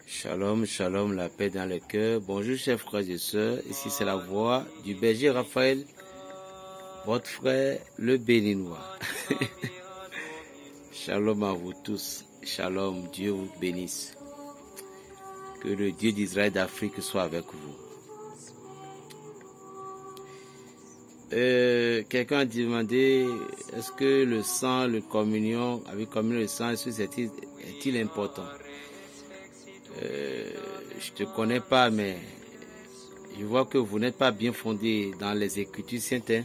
Shalom, shalom, la paix dans le cœur. Bonjour chers frères et sœurs, ici c'est la voix du berger Raphaël, votre frère le béninois. Shalom à vous tous, shalom, Dieu vous bénisse. Que le Dieu d'Israël d'Afrique soit avec vous. Quelqu'un a demandé, est-ce que le sang, la communion, avec communion le sang, est-il important? Je ne te connais pas, mais je vois que vous n'êtes pas bien fondé dans les Écritures saintes.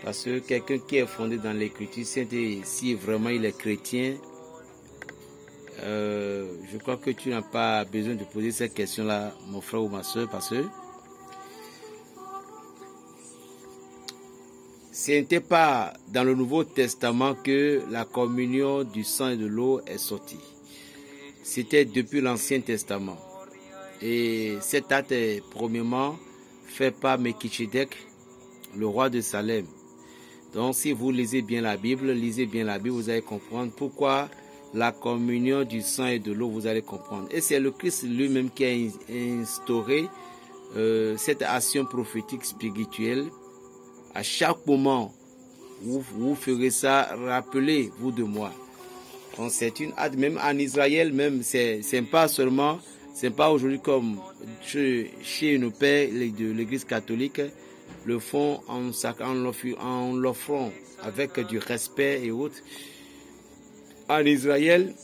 Parce que quelqu'un qui est fondé dans l'Écriture sainte, si vraiment il est chrétien, je crois que tu n'as pas besoin de poser cette question-là, mon frère ou ma soeur, parce que ce n'était pas dans le Nouveau Testament que la communion du sang et de l'eau est sortie. C'était depuis l'Ancien Testament. Et cet acte est premièrement fait par Melchisedec, le roi de Salem. Donc si vous lisez bien la Bible, vous allez comprendre pourquoi la communion du sang et de l'eau, vous allez comprendre. Et c'est le Christ lui-même qui a instauré cette action prophétique spirituelle. À chaque moment où vous ferez ça, rappelez-vous de moi. Donc c'est une acte, même en Israël, même c'est pas seulement, c'est pas aujourd'hui comme chez nos pères de l'Église catholique le font en l'offrant avec du respect et autres. En Israël,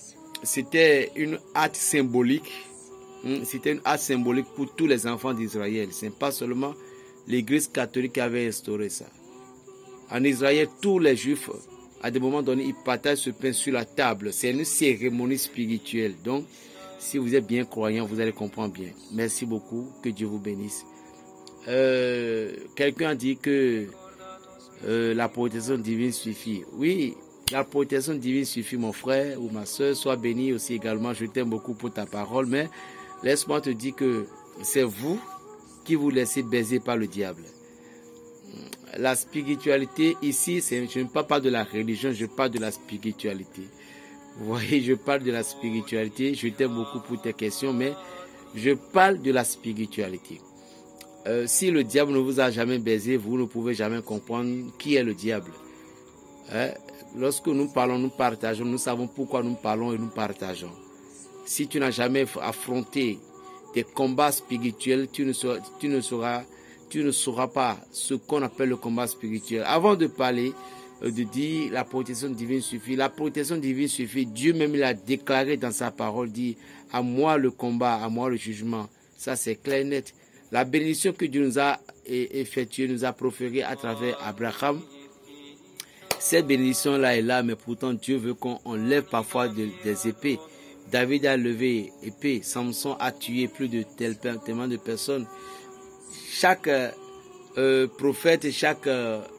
c'était une acte symbolique. C'était une acte symbolique pour tous les enfants d'Israël. Ce n'est pas seulement l'Église catholique qui avait instauré ça. En Israël, tous les Juifs, à des moments donnés, ils partagent ce pain sur la table. C'est une cérémonie spirituelle. Donc, si vous êtes bien croyant, vous allez comprendre bien. Merci beaucoup. Que Dieu vous bénisse. Quelqu'un a dit que la protection divine suffit. Oui, la protection divine suffit, mon frère ou ma soeur. Sois béni aussi également. Je t'aime beaucoup pour ta parole. Mais laisse-moi te dire que c'est vous qui vous laissez baiser par le diable. La spiritualité, ici, je ne parle pas de la religion, je parle de la spiritualité. Vous voyez, je parle de la spiritualité. Je t'aime beaucoup pour tes questions, mais je parle de la spiritualité. Si le diable ne vous a jamais baisé, vous ne pouvez jamais comprendre qui est le diable. Lorsque nous parlons, nous partageons, nous savons pourquoi nous parlons et nous partageons. Si tu n'as jamais affronté des combats spirituels, tu ne sauras pas ce qu'on appelle le combat spirituel. Avant de parler, de dire la protection divine suffit, la protection divine suffit. Dieu même l'a déclaré dans sa parole, dit à moi le combat, à moi le jugement. Ça c'est clair et net. La bénédiction que Dieu nous a effectuée, nous a proférée à travers Abraham. Cette bénédiction-là est là, mais pourtant Dieu veut qu'on lève parfois des épées. David a levé épée, Samson a tué plus de tellement de personnes. Chaque prophète, chaque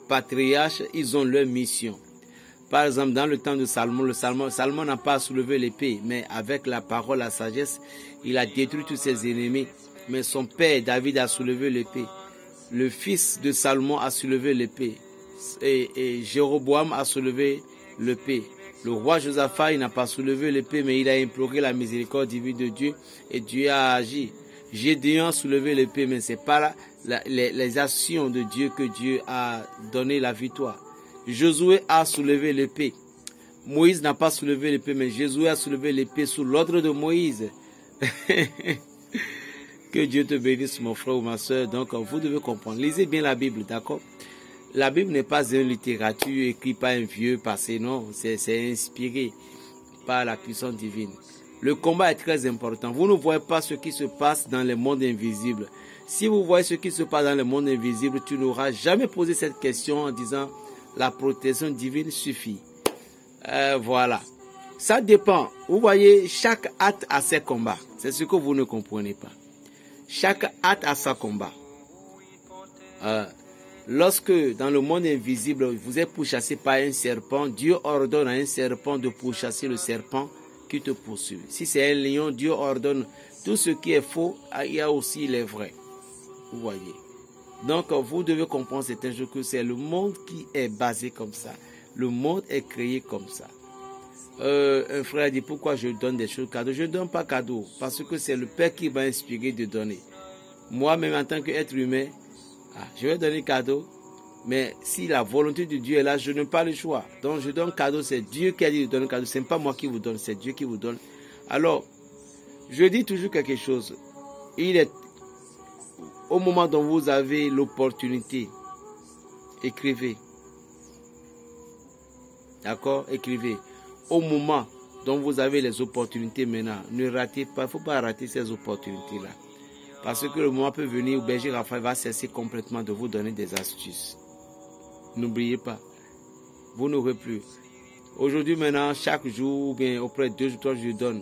patriarche, ils ont leur mission. Par exemple, dans le temps de Salomon n'a pas soulevé l'épée, mais avec la parole, la sagesse, il a détruit tous ses ennemis. Mais son père, David, a soulevé l'épée. Le fils de Salomon a soulevé l'épée. Et Jéroboam a soulevé l'épée. Le roi Josaphat, il n'a pas soulevé l'épée, mais il a imploré la miséricorde divine de Dieu et Dieu a agi. Gédéon a soulevé l'épée, mais ce n'est pas les actions de Dieu que Dieu a donné la victoire. Josué a soulevé l'épée. Moïse n'a pas soulevé l'épée, mais Josué a soulevé l'épée sous l'ordre de Moïse. Que Dieu te bénisse, mon frère ou ma soeur. Donc, vous devez comprendre. Lisez bien la Bible, d'accord? La Bible n'est pas une littérature écrite par un vieux passé, non. C'est inspiré par la puissance divine. Le combat est très important. Vous ne voyez pas ce qui se passe dans le monde invisible. Si vous voyez ce qui se passe dans le monde invisible, tu n'auras jamais posé cette question en disant la protection divine suffit. Voilà. Ça dépend. Vous voyez, chaque acte a ses combats. C'est ce que vous ne comprenez pas. Chaque acte a son combat. Lorsque dans le monde invisible, vous êtes pourchassé par un serpent, Dieu ordonne à un serpent de pourchasser le serpent qui te poursuit. Si c'est un lion, Dieu ordonne tout ce qui est faux, il y a aussi les vrais. Vous voyez. Donc vous devez comprendre c'est un jeu que c'est le monde qui est basé comme ça. Le monde est créé comme ça. un frère dit pourquoi je donne des choses cadeaux. Je ne donne pas cadeau parce que c'est le Père qui m'a inspiré de donner. Moi-même en tant qu'être humain, je vais donner cadeau. Mais si la volonté de Dieu est là, je n'ai pas le choix. Donc je donne cadeau, c'est Dieu qui a dit de donner cadeau. Ce n'est pas moi qui vous donne, c'est Dieu qui vous donne. Alors, je dis toujours quelque chose. Il est au moment dont vous avez l'opportunité, écrivez. D'accord? Écrivez. Au moment dont vous avez les opportunités maintenant, ne ratez pas, il ne faut pas rater ces opportunités-là. Parce que le moment peut venir où Berger Raphaël va cesser complètement de vous donner des astuces. N'oubliez pas, vous n'aurez plus. Aujourd'hui, maintenant, chaque jour, ou bien auprès de 2 ou 3 jours, je donne.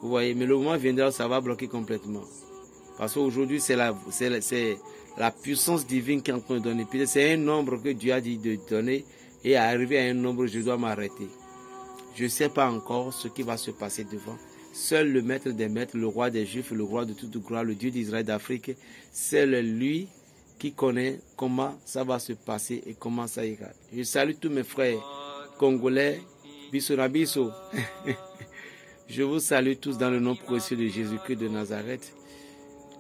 Vous voyez, mais le moment viendra où ça va bloquer complètement. Parce qu'aujourd'hui, c'est la puissance divine qui est en train de donner. Puis c'est un nombre que Dieu a dit de donner. Et arrivé à un nombre, je dois m'arrêter. Je ne sais pas encore ce qui va se passer devant. Seul le maître des maîtres, le roi des Juifs, le roi de toute gloire, le Dieu d'Israël d'Afrique, c'est lui qui connaît comment ça va se passer et comment ça ira. Je salue tous mes frères congolais, biso na biso. Je vous salue tous dans le nom précieux de Jésus-Christ de Nazareth.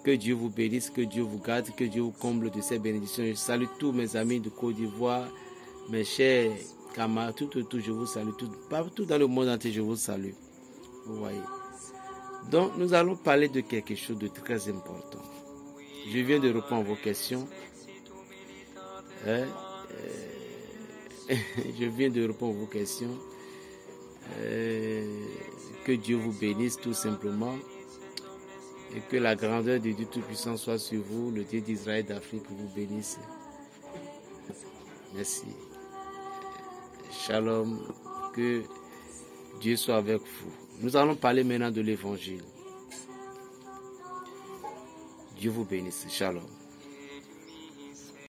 Que Dieu vous bénisse, que Dieu vous garde, que Dieu vous comble de ses bénédictions. Je salue tous mes amis de Côte d'Ivoire, mes chers camarades, tout, je vous salue, partout dans le monde entier, je vous salue. Vous voyez. Donc, nous allons parler de quelque chose de très important. Je viens de répondre à vos questions. Je viens de répondre à vos questions. Que Dieu vous bénisse tout simplement. Et que la grandeur de Dieu Tout-Puissant soit sur vous. Le Dieu d'Israël d'Afrique vous bénisse. Merci. Shalom. Que Dieu soit avec vous. Nous allons parler maintenant de l'évangile. Dieu vous bénisse. Shalom.